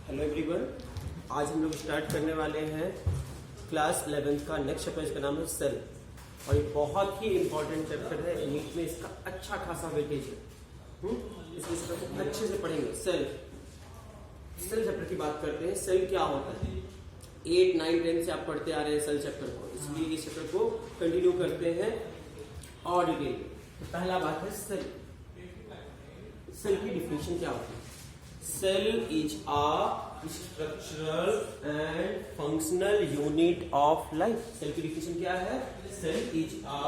Hello everyone, आज हम लोग स्टार्ट करने वाले हैं क्लास 11th का नेक्स्ट चैप्टर। इसका नाम है सेल और ये बहुत ही इंपॉर्टेंट चैप्टर है। नीट में इसका अच्छा खासा वेटेज है। इसलिए इसको अच्छे से पढ़ेंगे। सेल चैप्टर की बात करते हैं। सेल क्या होता है? 8, 9, 10 से आप पढ़ते आ रहे हैं सेल चैप्टर को, इसलिए इस चैप्टर को कंटिन्यू करते हैं और डिटेल। पहला बात है सेल। सेल की डिफिनेशन क्या होती है? Cell is a structural and functional unit of life. Cell की definition क्या है? Cell is a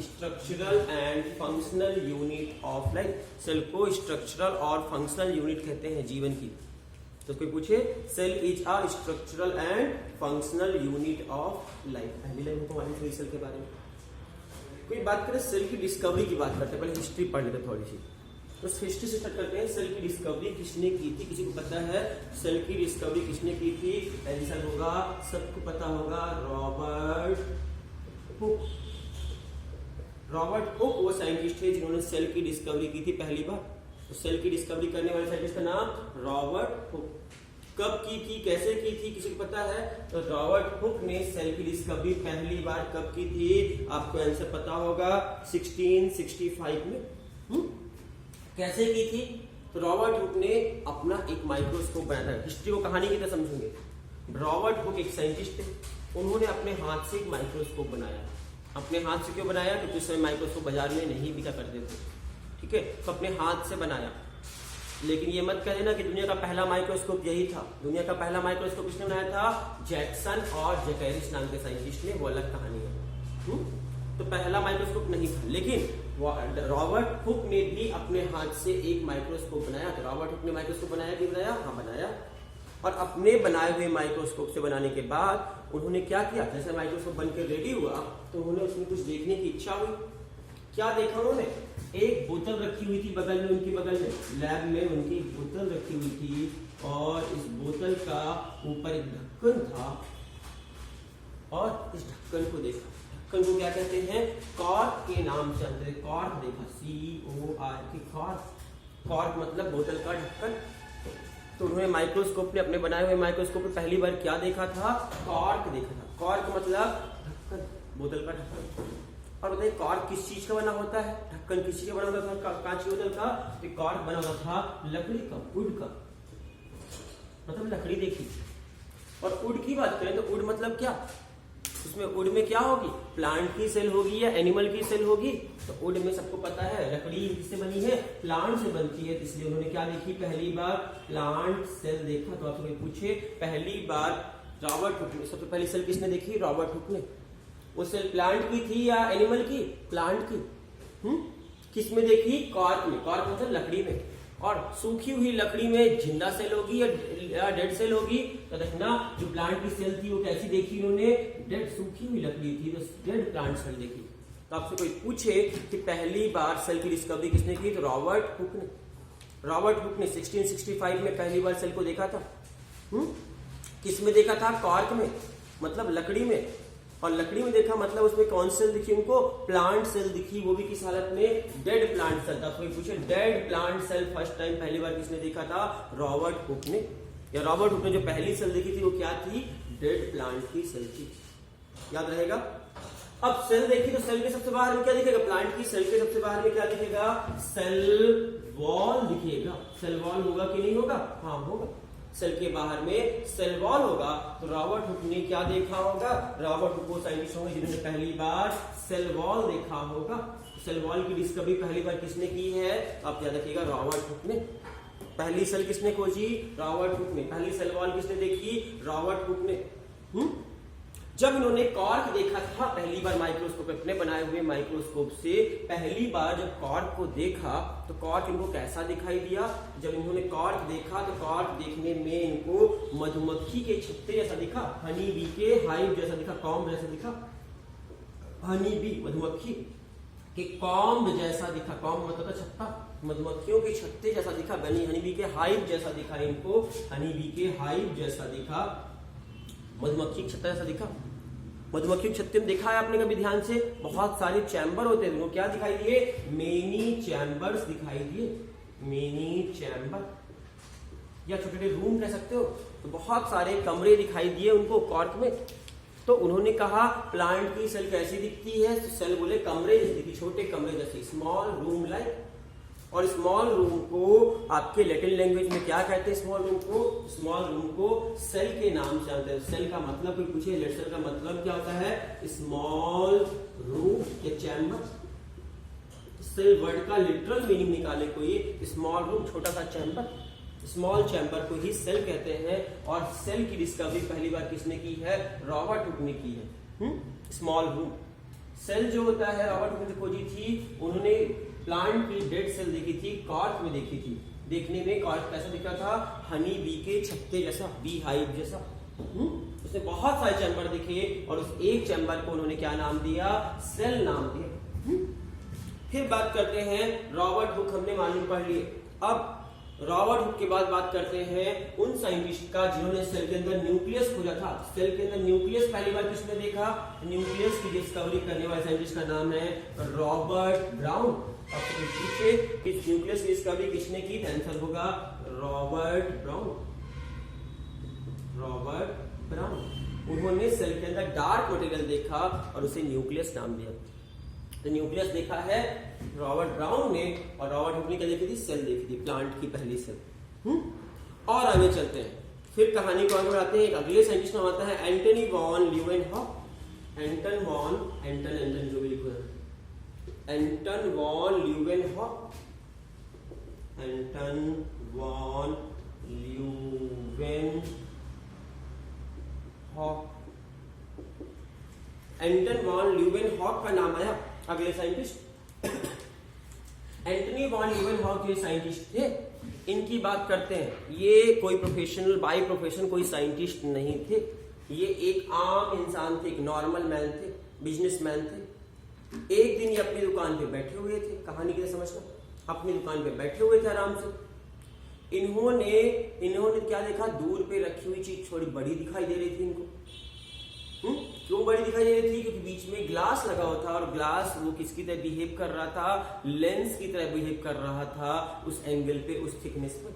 structural and functional unit of life. Cell को structural और functional unit कहते हैं जीवन की। तो कोई पूछे Cell is a structural and functional unit of life। पहली लाइन हमको मालूम थी सेल के बारे में। कोई बात करें सेल की डिस्कवरी की बात करते हैं। पहले हिस्ट्री पढ़ लेते थोड़ी सी। तो हिस्ट्री से स्टार्ट करते हैं। सेल की डिस्कवरी किसने की थी? किसी को पता है सेल की डिस्कवरी किसने की थी? आंसर होगा, सबको पता होगा, रॉबर्ट हुक। रॉबर्ट हुक वो साइंटिस्ट है जिन्होंने सेल की डिस्कवरी की थी पहली बार। तो सेल की डिस्कवरी करने वाले साइंटिस्ट का नाम रॉबर्ट हुक। कब की थी, कैसे की थी, किसी को पता है? तो रॉबर्ट हुक ने सेल की डिस्कवरी पहली बार कब की थी? आपको आंसर पता होगा, 1665 में। कैसे की थी? तो रॉबर्ट हुक ने अपना एक माइक्रोस्कोप बनाया था। हिस्ट्री को कहानी की तरह समझेंगे। रॉबर्ट हुक एक साइंटिस्ट थे। उन्होंने अपने हाथ से एक माइक्रोस्कोप बनाया। अपने हाथ से क्यों बनाया? क्योंकि उस समय माइक्रोस्कोप बाजार में नहीं बिका करते थे। ठीक है, तो अपने हाथ से बनाया। लेकिन ये मत कह देना कि दुनिया का पहला माइक्रोस्कोप यही था। दुनिया का पहला माइक्रोस्कोप किसने बनाया था? जैक्सन और जैकेरिस नाम के साइंटिस्ट ने। वो अलग कहानी है। तो पहला माइक्रोस्कोप नहीं था, लेकिन रॉबर्ट हुक ने भी अपने हाथ से एक माइक्रोस्कोप बनाया। तो रॉबर्ट हुक ने माइक्रोस्कोप बनाया कि बनाया? हाँ, बनाया। और अपने बनाए हुए माइक्रोस्कोप से बनाने के बाद उन्होंने क्या किया? जैसे माइक्रोस्कोप बनकर रेडी हुआ तो उन्होंने उसमें कुछ देखने की इच्छा हुई। क्या देखा उन्होंने? एक बोतल रखी हुई थी बगल में, उनकी बगल में लैब में उनकी बोतल रखी हुई थी और इस बोतल का ऊपर एक ढक्कन था और इस ढक्कन को देखा। ढक्कन को क्या कहते हैं? कॉर्क के नाम से जानते हैं। कॉर्क देखा, CORK, कॉर्क। कॉर्क मतलब बोतल का ढक्कन। तो उन्होंने माइक्रोस्कोप ने, अपने बनाए हुए माइक्रोस्कोप में पहली बार क्या देखा था? कॉर्क देखा था। कॉर्क मतलब ढक्कन, बोतल का ढक्कन। और बताइए कॉर्क किस चीज का बना होता है? ढक्कन किस चीज का बना होता था? कांच की बोतल का। तो कॉर्क बना होता था लकड़ी का, वुड का, मतलब लकड़ी देखी। और वुड की बात करें तो वुड मतलब क्या? उसमें वुड में क्या होगी? प्लांट की सेल होगी या एनिमल की सेल होगी? तो वुड में सबको पता है लकड़ी किससे बनी है? प्लांट से बनती है। इसलिए उन्होंने क्या देखी? पहली बार प्लांट सेल देखा। तो आपसे कोई पूछे पहली बार रॉबर्ट हुक ने, सबसे पहली सेल किसने देखी? रॉबर्ट हुक ने। वो सेल प्लांट की थी या एनिमल की? प्लांट की। किस में देखी? कॉर्क में। कॉर्क मतलब लकड़ी में। और सूखी हुई लकड़ी में जिंदा सेल होगी या डेड सेल होगी? तो देखना जो प्लांट की सेल थी वो कैसी देखी उन्होंने? डेड, सूखी हुई लकड़ी थी तो डेड प्लांट सेल देखी। तो आपसे कोई पूछे कि पहली बार सेल की डिस्कवरी किसने की? तो रॉबर्ट हुक ने। रॉबर्ट हुक ने 1665 में पहली बार सेल को देखा था। किस में देखा था? कॉर्क में, मतलब लकड़ी में। और लकड़ी में देखा मतलब उसमें कौन सेल दिखी उनको? प्लांट सेल दिखी। वो भी किस हालत में? Dead plant cell. कोई पूछे dead plant cell first time पहली बार किसने देखा था? रॉबर्ट हुक ने। या रॉबर्ट हुक ने जो पहली सेल देखी थी वो क्या थी? डेड प्लांट की सेल थी। याद रहेगा। अब सेल देखी तो सेल के सबसे बाहर में क्या दिखेगा? प्लांट की सेल के सबसे बाहर में क्या दिखेगा? सेल वॉल दिखेगा। सेल वॉल होगा कि नहीं होगा? हाँ, होगा। सेल के बाहर में सेल वॉल होगा। तो रॉबर्ट हुक ने क्या देखा होगा? रॉबर्ट हुक वो साइंटिस्ट होंगे जिन्होंने पहली बार सेल वॉल देखा होगा। सेल वॉल की डिस्कवरी पहली बार किसने की है? आप याद रखिएगा, रॉबर्ट हुक ने। पहली सेल किसने खोजी? रॉबर्ट हुक ने। पहली सेल वॉल किसने देखी? रॉबर्ट हुक ने। जब इन्होंने कॉर्क देखा था पहली बार माइक्रोस्कोप, अपने बनाए हुए माइक्रोस्कोप से पहली बार जब कॉर्क को देखा तो कॉर्क इनको कैसा दिखाई दिया? जब इन्होंने कॉर्क देखा तो कॉर्क देखने में इनको मधुमक्खी के छत्ते जैसा दिखा, हनी बी के हाइव जैसा दिखा, कॉम्ब जैसा दिखा। हनी बी मधुमक्खी के कॉम्ब जैसा दिखा। कॉम्ब मतलब छत्ता, मधुमक्खियों के छत्ते जैसा दिखा। हनी बी के हाइव जैसा दिखा इनको। हनी बी के हाइव जैसा दिखा, मधुमक्खी छत्ता जैसा दिखा। मधुमक्खी के छत्ते में देखा है आपने कभी ध्यान से? बहुत सारे चैम्बर होते हैं। क्या दिखाई दिए? मेनी चैम्बर्स दिखाई दिए। Many chamber. या छोटे छोटे रूम कह सकते हो। तो बहुत सारे कमरे दिखाई दिए उनको कॉर्क में। तो उन्होंने कहा प्लांट की सेल कैसी दिखती है, तो सेल बोले कमरे जैसे दिखती, छोटे कमरे जैसे, स्मॉल रूम लाइक। और स्मॉल रूम को आपके लैटिन लैंग्वेज में क्या कहते हैं? स्मॉल रूम को, स्मॉल रूम को सेल के नाम से जानते हैं। सेल का मतलब कोई पूछे, सेल का मतलब क्या होता है? स्मॉल रूम या चैम्बर। सेल वर्ड का लिटरल मीनिंग निकाले कोई, स्मॉल रूम छोटा सा चैम्बर, स्मॉल चैम्बर को ही सेल कहते हैं। और सेल की डिस्कवरी पहली बार किसने की है? रॉबर्ट हुक ने की है। स्मॉल रूम सेल जो होता है रॉबर्ट हुक ने खोजी थी। उन्होंने प्लांट की डेड सेल देखी थी, कॉर्क में देखी थी। देखने में कॉर्क कैसा दिखा था? हनी बी के छत्ते जैसा, बी हाइव जैसा। उसने बहुत सारे चैम्बर दिखे और उस एक चैम्बर को उन्होंने क्या नाम दिया? सेल नाम दिया। फिर बात करते हैं रॉबर्ट हुक, हमने मालूम पढ़ लिए। अब रॉबर्ट हुक के बाद बात करते हैं उन साइंटिस्ट का जिन्होंने सेल के अंदर न्यूक्लियस खोजा था। सेल के अंदर न्यूक्लियस पहली बार किसने देखा? न्यूक्लियस की डिस्कवरी करने वाले साइंटिस्ट का नाम है रॉबर्ट ब्राउन। अब पूछे कि न्यूक्लियस की डिस्कवरी किसने की? आंसर होगा रॉबर्ट ब्राउन। रॉबर्ट ब्राउन उन्होंने सेल के अंदर डार्क मटेरियल देखा और उसे न्यूक्लियस नाम दिया। तो न्यूक्लियस देखा है रॉबर्ट ब्राउन ने, और रॉबर्ट हुक ने क्या देखी थी? सेल देखी थी, प्लांट की पहली सेल। और आगे चलते हैं, फिर कहानी को आगे बढ़ाते हैं। एक अगले साइंटिस्ट नाम आता है एंटनी वॉन ल्यूवेनहॉक। एंटन जो भी लिखो, एंटन वॉन ल्यूवेनहॉक। एंटन वॉन ल्यूवेनहॉक। एंटन वॉन ल्यूवेनहॉक का नाम आया। अगले साइंटिस्ट एंटनी वॉन ल्यूवेनहॉक ये साइंटिस्ट थे। इनकी बात करते हैं। ये कोई प्रोफेशनल बाय प्रोफेशन कोई साइंटिस्ट नहीं थे। ये एक आम इंसान थे, एक नॉर्मल मैन थे, बिजनेसमैन थे। एक दिन ये अपनी दुकान पे बैठे हुए थे, कहानी के लिए समझना। अपनी दुकान पे बैठे हुए थे आराम से। इन्होंने क्या देखा? दूर पे रखी हुई चीज थोड़ी बड़ी दिखाई दे रही थी इनको। क्यों बड़ी दिखाई दे रही थी? क्योंकि बीच में ग्लास लगा हुआ था और ग्लास वो किसकी तरह बिहेव कर रहा था? लेंस की तरह बिहेव कर रहा था उस एंगल पे, उस थिकनेस पे।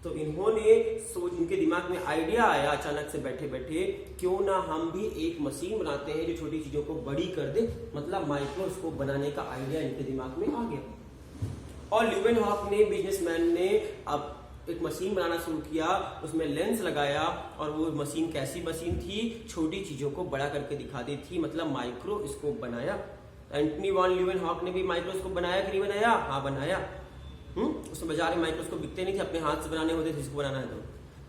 तो इन्होंने इनके दिमाग में आइडिया आया अचानक से बैठे बैठे, क्यों ना हम भी एक मशीन बनाते हैं जो छोटी चीजों को बड़ी कर दे। मतलब माइक्रोस्कोप बनाने का आइडिया इनके दिमाग में आ गया। और ल्यूवेनहॉक ने, बिजनेसमैन ने, अब एक मशीन बनाना शुरू किया। उसमें लेंस लगाया और वो मशीन कैसी मशीन थी? छोटी चीजों को बड़ा करके दिखाती थी, मतलब माइक्रोस्कोप बनाया। एंटनी वॉन ल्यूवेनहॉक ने भी माइक्रोस्कोप बनाया कि नहीं बनाया? हाँ बनाया। उसमें बाजार में माइक्रोस्कोप बिकते नहीं थे, अपने हाथ से बनाने होते थे जिसको बनाना है तो।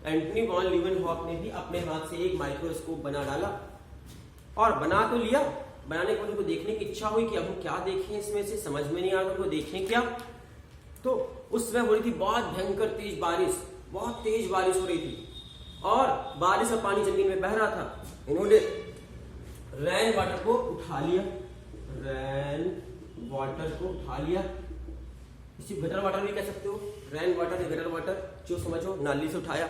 एंटनी वॉन ल्यूवेनहॉक ने भी अपने हाथ से एक माइक्रोस्कोप बना डाला और बना तो लिया। बनाने के बाद उनको देखने की इच्छा हुई कि अब हम क्या देखें इसमें से, समझ में नहीं आ रहा उनको देखें क्या। तो उस समय हो रही थी बहुत भयंकर तेज बारिश, बहुत तेज बारिश हो रही थी और बारिश का पानी जमीन में बह रहा था। इन्होंने रेन वाटर को उठा लिया, रेन वाटर को उठा लिया। इसी गटर वाटर भी कह सकते हो, रेन वाटर या गटर वाटर जो समझो, नाली से उठाया।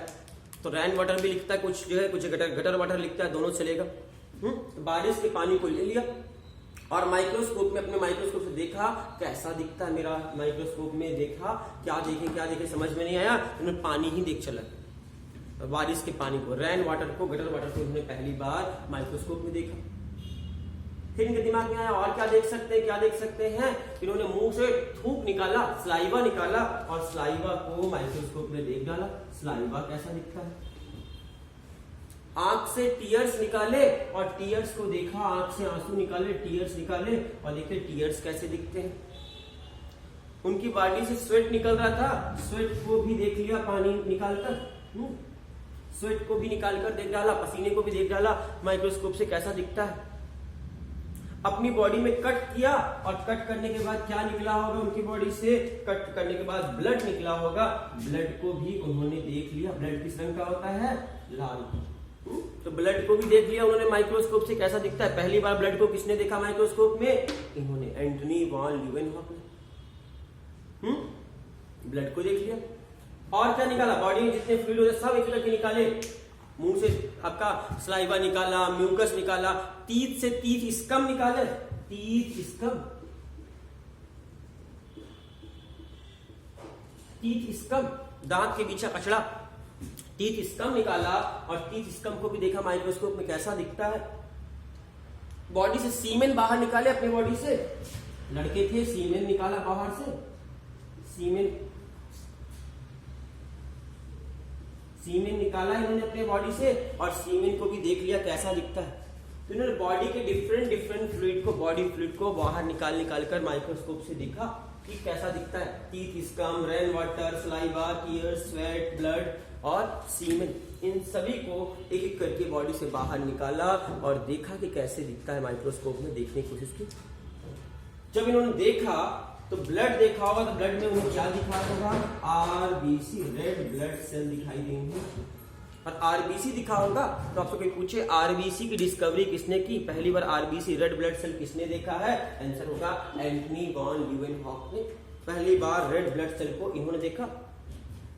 तो रेन वाटर भी लिखता है कुछ जगह, कुछ गटर वाटर लिखता है, दोनों चलेगा। बारिश के पानी को ले लिया और माइक्रोस्कोप में, अपने माइक्रोस्कोप से देखा कैसा दिखता है मेरा। माइक्रोस्कोप में देखा, क्या देखे समझ में नहीं आया। उन्होंने पानी ही देख चला, बारिश के पानी को, रेन वाटर को, गटर वाटर को उन्होंने पहली बार माइक्रोस्कोप में देखा। फिर इनके दिमाग में आया और क्या देख सकते हैं। इन्होंने मुंह से थूक निकाला, स्लाइवा निकाला और स्लाइवा को माइक्रोस्कोप में देख डाला। स्लाइवा कैसा दिखता है? आंख से टीयर्स निकाले और टीयर्स को देखा, आंख से आंसू निकाले, टीयर्स निकाले और देखे टीयर्स कैसे दिखते हैं। उनकी बॉडी से स्वेट निकल रहा था, स्वेट को भी देख लिया पानी निकालकर, स्वेट को भी निकालकर देख डाला, पसीने को भी देख डाला माइक्रोस्कोप से कैसा दिखता है। अपनी बॉडी में कट किया और कट करने के बाद क्या निकला होगा उनकी बॉडी से? कट करने के बाद ब्लड निकला होगा। ब्लड को भी उन्होंने देख लिया। ब्लड किस रंग का होता है? लाल। तो ब्लड को भी देख लिया उन्होंने माइक्रोस्कोप से कैसा दिखता है। पहली बार ब्लड को किसने देखा माइक्रोस्कोप में? इन्होंने, एंटनी वॉन ल्यूवेनहॉक ने। ब्लड को देख लिया और क्या निकाला? बॉडी में जितने फ्लूइड होते सब एक करके निकाले। मुंह से आपका स्लाइवा निकाला, म्यूकस निकाला, टीथ से टीथ स्कम निकाले, टीथ स्कम। टीथ स्कम, दांत के बीच का कचड़ा, टीथ स्कम निकाला और टीथ स्कम को भी देखा माइक्रोस्कोप में कैसा दिखता है। बॉडी से सीमेन बाहर निकाले, अपने बॉडी से लड़के थे, सीमेन निकाला बाहर से, सीमेन निकाला इन्होंने अपने बॉडी से और सीमेन को भी देख लिया कैसा दिखता है। तो इन्होंने बॉडी के डिफरेंट फ्लूइड को, बॉडी फ्लूइड को बाहर निकाल कर माइक्रोस्कोप से देखा कि कैसा दिखता है। Teeth scum, rain water, saliva, tears, sweat, blood और सीमेन, इन सभी को एक एक करके बॉडी से बाहर निकाला और देखा कि कैसे दिखता है माइक्रोस्कोप में, देखने की कोशिश की। जब इन्होंने देखा तो ब्लड देखा होगा, तो ब्लड में उन्हें क्या दिखा होगा, आरबीसी, रेड ब्लड सेल दिखाई देंगे। और आरबीसी दिखा होगा तो आपसे कोई पूछे आरबीसी की डिस्कवरी किसने की, पहली बार आरबीसी रेड ब्लड सेल किसने देखा है, आंसर होगा एंटनी वॉन ल्यूवेनहॉक ने पहली बार रेड ब्लड सेल को इन्होंने देखा।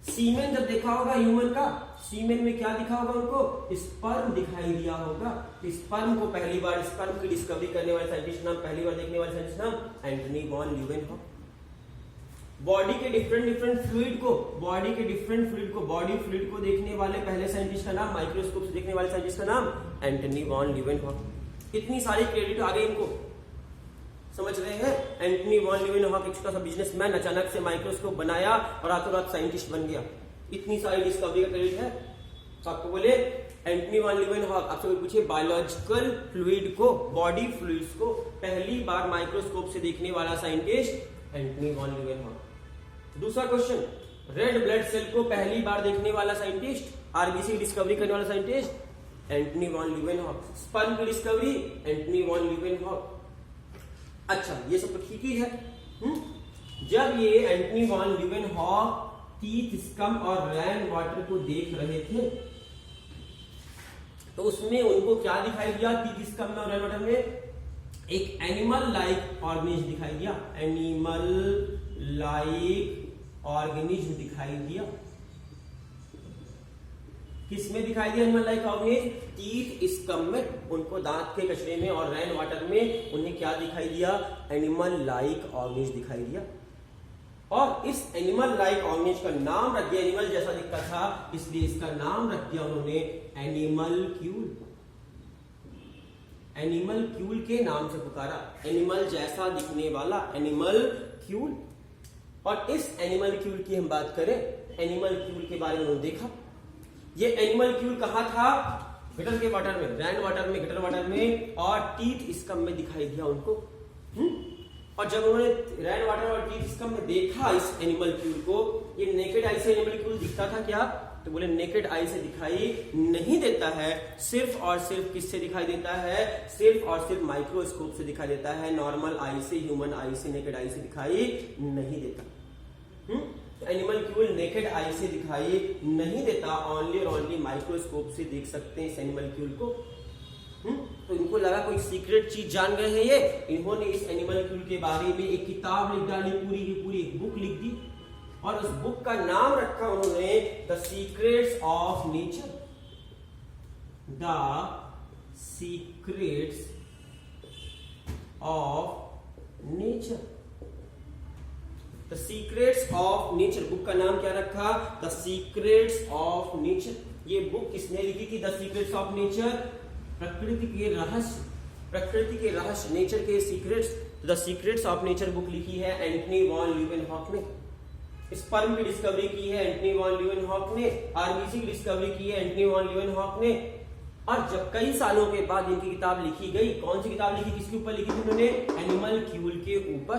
सीमेन जब देखा होगा ह्यूमन का, सीमेन में क्या दिखा होगा उनको, स्पर्म दिखाई दिया होगा। स्पर्म को पहली बार, स्पर्म की डिस्कवरी करने वाले साइंटिस्ट नाम, पहली बार देखने वाले साइंटिस्ट नाम एंटनी वॉन ल्यूवेनहॉक। बॉडी के डिफरेंट फ्लूइड को, बॉडी फ्लूइड को देखने वाले पहले साइंटिस्ट का नाम, माइक्रोस्कोप से देखने वाले साइंटिस्ट का नाम एंटनी वॉन ल्यूवेनहॉक। इतनी सारी क्रेडिट आ गई इनको, समझ रहे हैं। एंटनी वॉन ल्यूवेनहॉक एक छोटा सा बिजनेसमैन, अचानक से माइक्रोस्कोप बनाया और रातों रात साइंटिस्ट बन गया। इतनी सारी डिस्कवरी का क्रेडिट है। तो आपको बोले एंटनी वॉन ल्यूवेनहॉक, आपसे कोई पूछे बायोलॉजिकल फ्लूइड को, बॉडी फ्लूइड्स को पहली बार माइक्रोस्कोप से देखने वाला साइंटिस्ट एंटनी वॉन ल्यूवेनहॉक। दूसरा क्वेश्चन, रेड ब्लड सेल को पहली बार देखने वाला साइंटिस्ट, आरबीसी की डिस्कवरी करने वाला scientist Antony von Leeuwenhoek. Sperm की डिस्कवरी एंटनी वॉन ल्यूवेनहॉक। अच्छा, ये सब तो ठीक ही है। जब ये Antony von Leeuwenhoek teeth scum और रेन वाटर को देख रहे थे तो उसमें उनको क्या दिखाई दिया, टीथ स्कम में और रेन वाटर में एक एनिमल लाइक ऑर्गेनिज्म दिखाई दिया, एनिमल लाइक ऑर्गेनिज्म दिखाई दिया। किसमें दिखाई दिया animal like organism, teeth scum में, उनको दांत के कचरे में और रेन वाटर में उन्हें क्या दिखाई दिया, एनिमल लाइक ऑर्गेनिज्म दिखाई दिया। और इस एनिमल लाइक ऑर्गेनिज्म का नाम रख दिया, एनिमल जैसा दिखता था इसलिए इसका नाम रख दिया उन्होंने एनिमलक्यूल। एनिमलक्यूल के नाम से पुकारा, एनिमल जैसा दिखने वाला एनिमलक्यूल। और इस एनिमलक्यूल की हम बात करें, एनिमलक्यूल के बारे में उन्होंने देखा। ये एनिमलक्यूल कहां था, गटर के वाटर में, रेन वाटर में, गटर वाटर में और टीथ स्कम में दिखाई दिया उनको। और जब उन्होंने रेन वाटर और टीथ स्कम में देखा इस एनिमलक्यूल को, ये नेकेड आई से एनिमलक्यूल दिखता था क्या, तो बोले नेकेड आई से दिखाई नहीं देता है, सिर्फ और सिर्फ किससे दिखाई देता है, सिर्फ और सिर्फ माइक्रोस्कोप से दिखाई देता है। नॉर्मल आई से, ह्यूमन आई से, नेकेड आई से दिखाई नहीं देता। एनिमलक्यूल नेकेड आई से दिखाई नहीं देता, ओनली और ओनली माइक्रोस्कोप से देख सकते हैं इस एनिमलक्यूल को। तो इनको लगा कोई सीक्रेट चीज जान गए हैं ये, इन्होंने इस एनिमलक्यूल के बारे में एक किताब लिख डाली, पूरी की पूरी एक बुक लिख दी और उस बुक का नाम रखा उन्होंने the secrets of nature. The secrets of nature, the secrets of nature, book का नाम क्या रखा, द सीक्रेट्स ऑफ नेचर। ये बुक किसने लिखी थी, द सीक्रेट्स ऑफ नेचर, प्रकृति के रहस्य, प्रकृति के रहस्य, नेचर के secrets, the secrets of nature book लिखी है एंटनी वॉन ल्यूवेनहॉक ने। स्पर्म की डिस्कवरी की है एंटनी वॉन ल्यूवेनहॉक ने, आरबीसी की डिस्कवरी की है एंटनी वॉन ल्यूवेनहॉक ने। और जब कई सालों के बाद इनकी किताब लिखी गई, कौन सी किताब लिखी, किसके ऊपर लिखी थी उन्होंने, एनिमलक्यूल के ऊपर।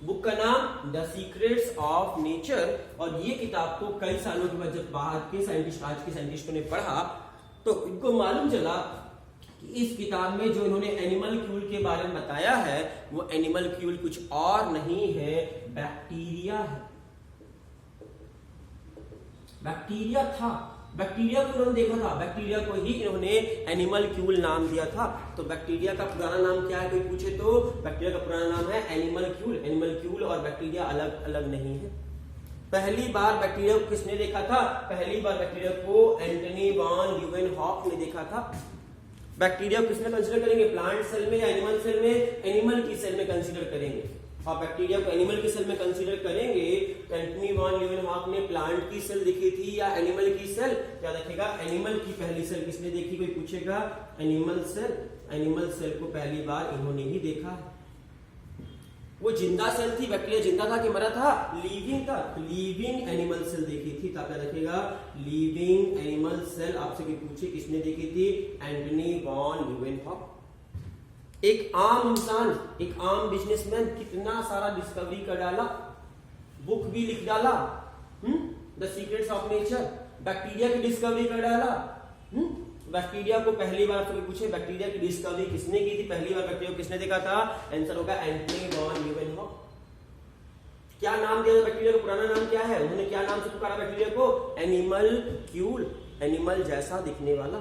बुक का नाम द सीक्रेट्स ऑफ नेचर। और ये किताब को कई सालों के बाद जब बाहर के साइंटिस्ट, आज के साइंटिस्टों ने पढ़ा तो इनको मालूम चला कि इस किताब में जो इन्होंने एनिमलक्यूल के बारे में बताया है वो एनिमलक्यूल कुछ और नहीं है, बैक्टीरिया है। बैक्टीरिया था, बैक्टीरिया को उन्होंने देखा था, बैक्टीरिया को ही इन्होंने एनिमलक्यूल नाम दिया था। तो बैक्टीरिया का पुराना नाम क्या है कोई पूछे तो, बैक्टीरिया का पुराना नाम है एनिमलक्यूल। एनिमलक्यूल और बैक्टीरिया अलग अलग नहीं है। पहली बार बैक्टीरिया को किसने देखा था, पहली बार बैक्टीरिया को एंटनी वॉन ल्यूवेनहॉक ने देखा था। बैक्टीरिया को किसमें कंसीडर करेंगे, प्लांट सेल में या एनिमल सेल में, एनिमल की सेल में कंसीडर करेंगे। और बैक्टीरिया को एनिमल की सेल में कंसीडर करेंगे एंटनी वॉन ल्यूवेनहॉक ने प्लांट की सेल देखी थी या एनिमल की सेल? याद रखिएगा एनिमल की पहली सेल किसने देखी, कोई पूछेगा एनिमल सेल, एनिमल सेल को पहली बार इन्होंने ही देखा है। वो जिंदा सेल थी, बैक्टीरिया जिंदा था कि मरा था, लिविंग था, लिविंग एनिमल सेल देखी थी। तो आप याद रखिएगा लिविंग एनिमल सेल आपसे कोई पूछे किसने देखी थी, एंटनी वॉन ल्यूवेनहॉक। एक आम इंसान, एक आम बिजनेसमैन कितना सारा डिस्कवरी कर डाला, बुक भी लिख डाला, the secrets of nature, bacteria की डिस्कवरी कर डाला। बैक्टीरिया को पहली बार आपसे पूछे बैक्टीरिया की डिस्कवरी किसने की थी, पहली बार बैक्टीरिया को किसने देखा था, आंसर होगा एंटनी वॉन ल्यूवेनहॉक। क्या नाम दिया बैक्टीरिया को, पुराना नाम क्या है, उन्होंने क्या नाम से पुकारा बैक्टीरिया को, एनिमलक्यूल, एनिमल जैसा दिखने वाला,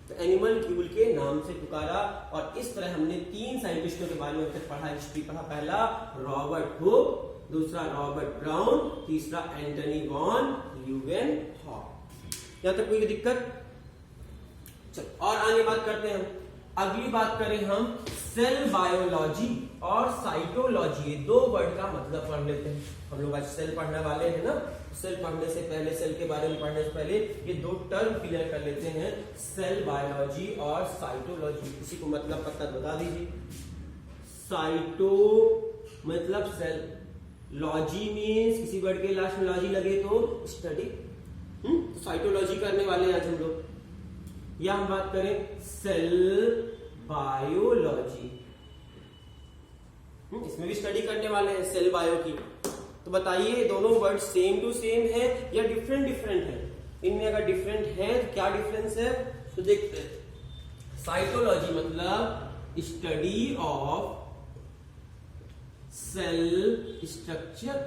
तो एनिमलक्यूल के नाम से पुकारा। और इस तरह हमने 3 साइंटिस्टों के बारे में पढ़ा, हिस्ट्री पढ़ा। पहला रॉबर्ट हुक, दूसरा रॉबर्ट ब्राउन, तीसरा एंटनी वॉन ल्यूवेनहॉक। यहां तक कोई दिक्कत? चलो और आगे बात करते हैं हम। अगली बात करें हम सेल बायोलॉजी और साइटोलॉजी, ये 2 वर्ड का मतलब पढ़ लेते हैं। हम लोग आज सेल पढ़ने वाले हैं ना, सेल पढ़ने से पहले, सेल के बारे में पढ़ने से पहले ये 2 टर्म क्लियर कर लेते हैं, सेल बायोलॉजी और साइटोलॉजी। किसी को मतलब पता बता दीजिए। साइटो मतलब सेल, लॉजी मीन्स किसी वर्ड के लास्ट में लॉजी लगे तो स्टडी, तो साइटोलॉजी करने वाले आज हम लोग। या हम बात करें सेल बायोलॉजी, इसमें भी स्टडी करने वाले हैं सेल बायो की। तो बताइए दोनों वर्ड सेम टू सेम है या डिफरेंट डिफरेंट है? इनमें अगर डिफरेंट है तो क्या डिफरेंस है, तो देखते हैं। साइटोलॉजी मतलब study of cell structure,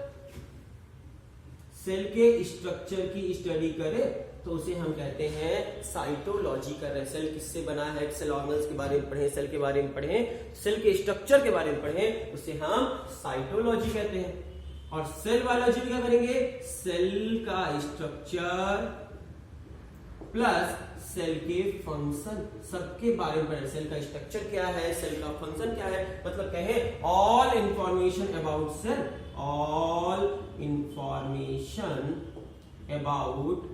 cell के स्ट्रक्चर की स्टडी करे तो उसे हम कहते हैं साइटोलॉजी कर रहे हैं। सेल किससे बना है, सेल ऑर्गेनल्स के बारे में पढ़े, सेल के बारे में पढ़े, सेल के स्ट्रक्चर के बारे में पढ़े, उसे हम साइटोलॉजी कहते हैं। और सेल बायोलॉजी क्या करेंगे, सेल का स्ट्रक्चर प्लस सेल के फंक्शन, सबके बारे में पढ़े। सेल का स्ट्रक्चर क्या है, सेल का फंक्शन क्या है, मतलब कहें all information about cell, all information about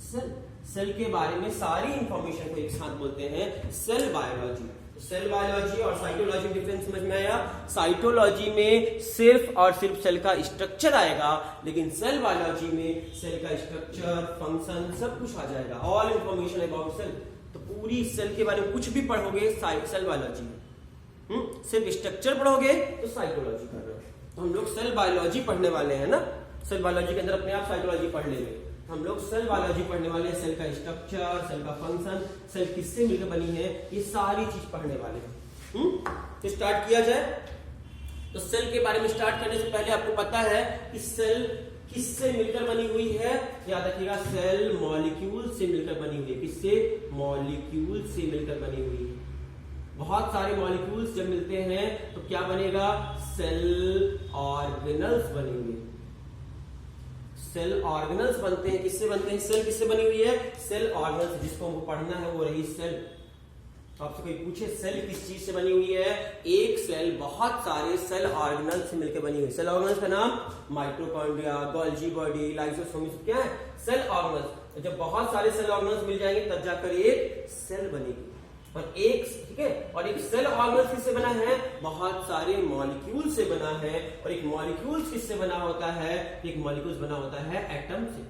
cell, cell के बारे में सारी इंफॉर्मेशन को एक साथ बोलते हैं सेल बायोलॉजी। सेल बायोलॉजी और साइटोलॉजी डिफरेंस समझ में आया? साइटोलॉजी में सिर्फ और सिर्फ सेल का स्ट्रक्चर आएगा, लेकिन सेल बायोलॉजी में सेल का स्ट्रक्चर, फंक्शन सब कुछ आ जाएगा, ऑल इंफॉर्मेशन अबाउट सेल। तो पूरी सेल के बारे में कुछ भी पढ़ोगे सेल बायोलॉजी में, सिर्फ स्ट्रक्चर पढ़ोगे तो साइटोलॉजी कर रहे हो। तो हम लोग सेल बायोलॉजी पढ़ने वाले हैं ना, सेल बायोलॉजी के अंदर अपने आप साइटोलॉजी पढ़ लेंगे। हम लोग सेल बायोलॉजी पढ़ने वाले हैं, सेल का स्ट्रक्चर, सेल का फंक्शन, सेल किससे मिलकर बनी है, ये सारी चीज पढ़ने वाले हैं। तो स्टार्ट किया जाए। तो सेल के बारे में स्टार्ट करने से पहले आपको पता है कि सेल किससे मिलकर बनी हुई है, याद रखिएगा सेल मॉलिक्यूल से मिलकर बनी हुई है। किससे, मॉलिक्यूल से मिलकर बनी हुई है। बहुत सारे मॉलिक्यूल्स जब मिलते हैं तो क्या बनेगा, सेल ऑर्गेनल्स बनेंगे। सेल ऑर्गेनल्स बनते हैं, किससे बनते हैं, सेल किससे बनी हुई है, सेल ऑर्गेनल्स। जिसको हमको पढ़ना है वो रही सेल। आपसे कोई पूछे सेल किस चीज से बनी हुई है, एक सेल बहुत सारे सेल ऑर्गेनल्स से मिलकर बनी हुई। सेल ऑर्गेनल्स का नाम माइटोकॉन्ड्रिया, गोल्जी बॉडी, लाइसोसोम, क्या है, सेल ऑर्गेनल्स। जब बहुत सारे सेल ऑर्गेनल्स मिल जाएंगे तब जाकर एक सेल बनेगी। और एक, ठीक है, और एक सेल ऑर्गेनल्स किससे बना है, बहुत सारे मॉलिक्यूल से बना है। और एक मॉलिक्यूल्स किससे बना होता है, एक मॉलिक्यूल्स बना होता है एटम से।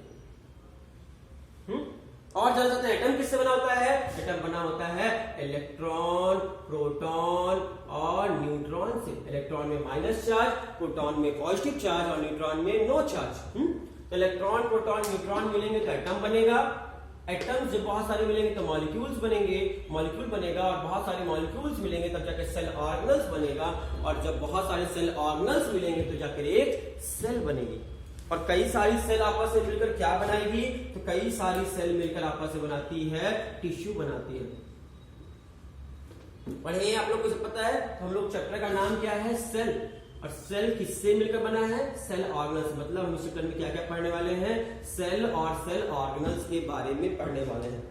और जान सकते हैं एटम किससे बना होता है, एटम बना होता है इलेक्ट्रॉन, प्रोटॉन और न्यूट्रॉन से। इलेक्ट्रॉन में माइनस चार्ज, प्रोटॉन में पॉजिटिव चार्ज और न्यूट्रॉन में नो चार्ज। तो इलेक्ट्रॉन, प्रोटॉन, न्यूट्रॉन मिलेंगे तो एटम बनेगा। एटम्स जब बहुत सारे मिलेंगे तो मॉलिक्यूल्स बनेंगे, मॉलिक्यूल बनेगा और बहुत सारे मॉलिक्यूल्स मिलेंगे तब जाकर सेल ऑर्गेनल्स बनेगा। और जब बहुत सारे सेल ऑर्गेनल्स मिलेंगे तो जाकर एक सेल बनेगी। और कई सारी सेल आपस में मिलकर क्या बनाएगी, तो कई सारी सेल मिलकर आपस में बनाती है टिश्यू बनाती है। पढ़े आप लोग को सब पता है। तो हम लोग चैप्टर का नाम क्या है, सेल। और सेल किससे मिलकर बना है, सेल ऑर्गेनल्स। मतलब हम इस चैप्टर में क्या क्या पढ़ने वाले हैं, सेल और सेल ऑर्गेनल्स के बारे में पढ़ने वाले हैं।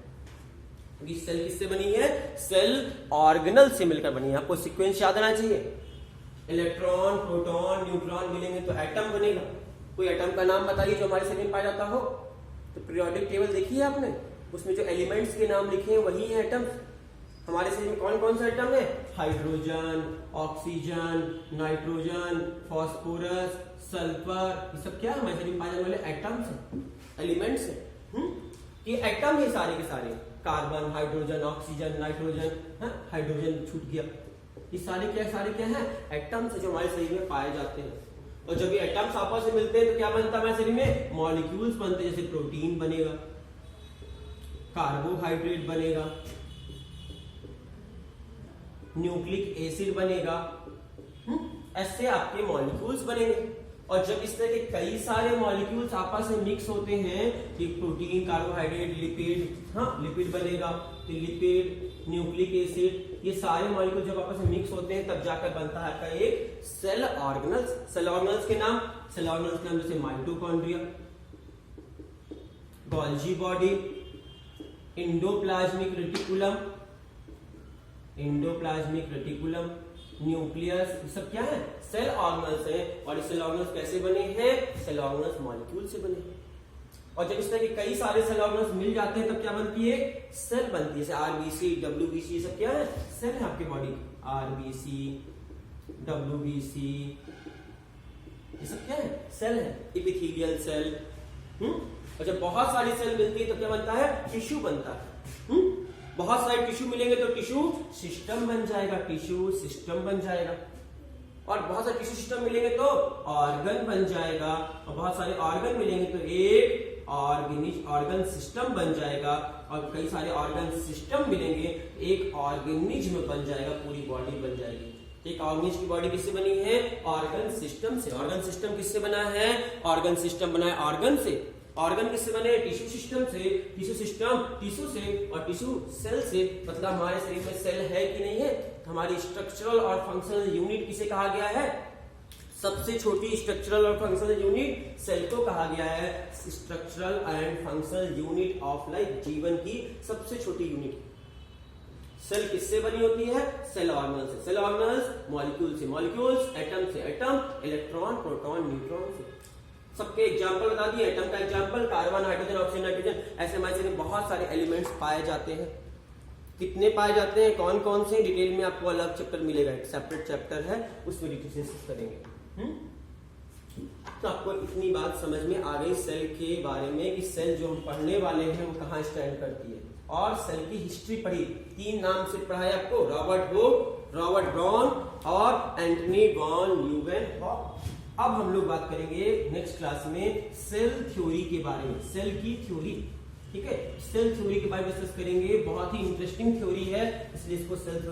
क्योंकि सेल किससे बनी है, सेल ऑर्गेनल से मिलकर बनी है। आपको सीक्वेंस याद आना चाहिए। इलेक्ट्रॉन, प्रोटॉन, न्यूट्रॉन मिलेंगे तो एटम बनेगा। कोई एटम का नाम बताइए जो हमारे शरीर में पाया जाता हो। तो पीरियोडिक टेबल देखी है आपने, उसमें जो एलिमेंट्स के नाम लिखे हैं वही है एटम्स। हमारे शरीर में कौन कौन सा एटम है? Hydrogen, oxygen, nitrogen, phosphorus, sulphur, ये सब क्या है हमारे शरीर में पाए जाने वाले एटम्स है, एलिमेंट्स है। ये एटम है सारे के सारे, carbon, hydrogen, oxygen, nitrogen, hydrogen छूट गया, ये सारे क्या है? एटम्स है जो हमारे शरीर में पाए जाते हैं। और जब ये एटम्स आपस में मिलते हैं तो क्या बनता है हमारे शरीर में? मॉलिक्यूल्स बनते हैं, जैसे प्रोटीन बनेगा, कार्बोहाइड्रेट बनेगा, न्यूक्लिक एसिड बनेगा, ऐसे आपके मॉलिक्यूल्स बनेंगे। और जब इस तरह के कई सारे मॉलिक्यूल्स आपस में मिक्स होते हैं, कि प्रोटीन, कार्बोहाइड्रेट, लिपिड बनेगा, तो लिपिड, न्यूक्लिक एसिड, ये सारे मॉलिक्यूल जब आपस में मिक्स होते हैं तब जाकर बनता है आपका एक सेल ऑर्गेनल्स। सेल ऑर्गेनल्स के नाम जैसे mitochondria, Golgi body, endoplasmic reticulum, nucleus, ये सब क्या है? सेल ऑर्गेनल्स हैं। और सेल ऑर्गेनल्स कैसे बने हैं? सेल ऑर्गेनल्स मॉलिक्यूल से बने हैं। और जब इस तरह के कई सारे सेल ऑर्गेनल्स मिल जाते हैं तब क्या बनती है? सेल बनती है। जैसे आरबीसी, डब्ल्यूबीसी, ये सब क्या है? सेल है आपके बॉडी। आरबीसी, डब्ल्यूबीसी, ये सब क्या है? सेल है। Epithelial cell. और जब बहुत सारी सेल मिलती है तो क्या बनता है? टिश्यू बनता है। बहुत सारे टिश्यू मिलेंगे तो टिश्यू सिस्टम बन जाएगा, और बहुत सारे टिश्यू सिस्टम मिलेंगे तो ऑर्गन बन जाएगा, और बहुत सारे ऑर्गन मिलेंगे तो एक ऑर्गन सिस्टम बन जाएगा, और कई सारे ऑर्गन सिस्टम मिलेंगे एक ऑर्गेनिज्म बन जाएगा, पूरी बॉडी बन जाएगी। एक ऑर्गेनिज्म की बॉडी किससे बनी है? ऑर्गन सिस्टम से। ऑर्गन सिस्टम किससे बना है? ऑर्गन सिस्टम बना है ऑर्गन से। ऑर्गन किससे बने? टिश्यू सिस्टम से। टिश्यू सिस्टम टिश्यू से, और टिश्यू सेल से। मतलब हमारे शरीर में सेल है कि नहीं है? हमारी स्ट्रक्चरल और फंक्शनल यूनिट किसे कहा गया है? सबसे छोटी स्ट्रक्चरल और फंक्शनल यूनिट सेल को कहा गया है। Structural and functional unit of life, जीवन की सबसे छोटी यूनिट। सेल किससे बनी होती है? सेल ऑर्गेनल से। सेल ऑर्गेनल्स मॉलिक्यूल से, मॉलिक्यूल्स एटम से, एटम इलेक्ट्रॉन, प्रोटॉन, न्यूट्रॉन से। सबके एग्जाम्पल बता दिए। एटम का example carbon, hydrogen, oxygen, nitrogen, ऐसे हमारे शरीर में बहुत सारे एलिमेंट्स पाए जाते हैं। कितने पाए जाते हैं, कौन कौन से, डिटेल में आपको अलग चैप्टर मिलेगा, एक सेपरेट चैप्टर है, उसमें डिटेल करेंगे। तो आपको इतनी बात समझ में आ गई सेल के बारे में कि सेल जो हम पढ़ने वाले हैं वो कहाँ स्टैंड करती है। और सेल की हिस्ट्री पढ़ी, 3 नाम से पढ़ा है आपको, रॉबर्ट हुक, रॉबर्ट ब्राउन और एंटनी वॉन ल्यूवेनहॉक। अब हम लोग बात करेंगे नेक्स्ट क्लास में सेल थ्योरी के बारे में, सेल की थ्योरी। ठीक है, सेल थ्योरी के बारे में डिस्कस करेंगे। बहुत ही इंटरेस्टिंग थ्योरी है, इसलिए इसको सेल थ्योरी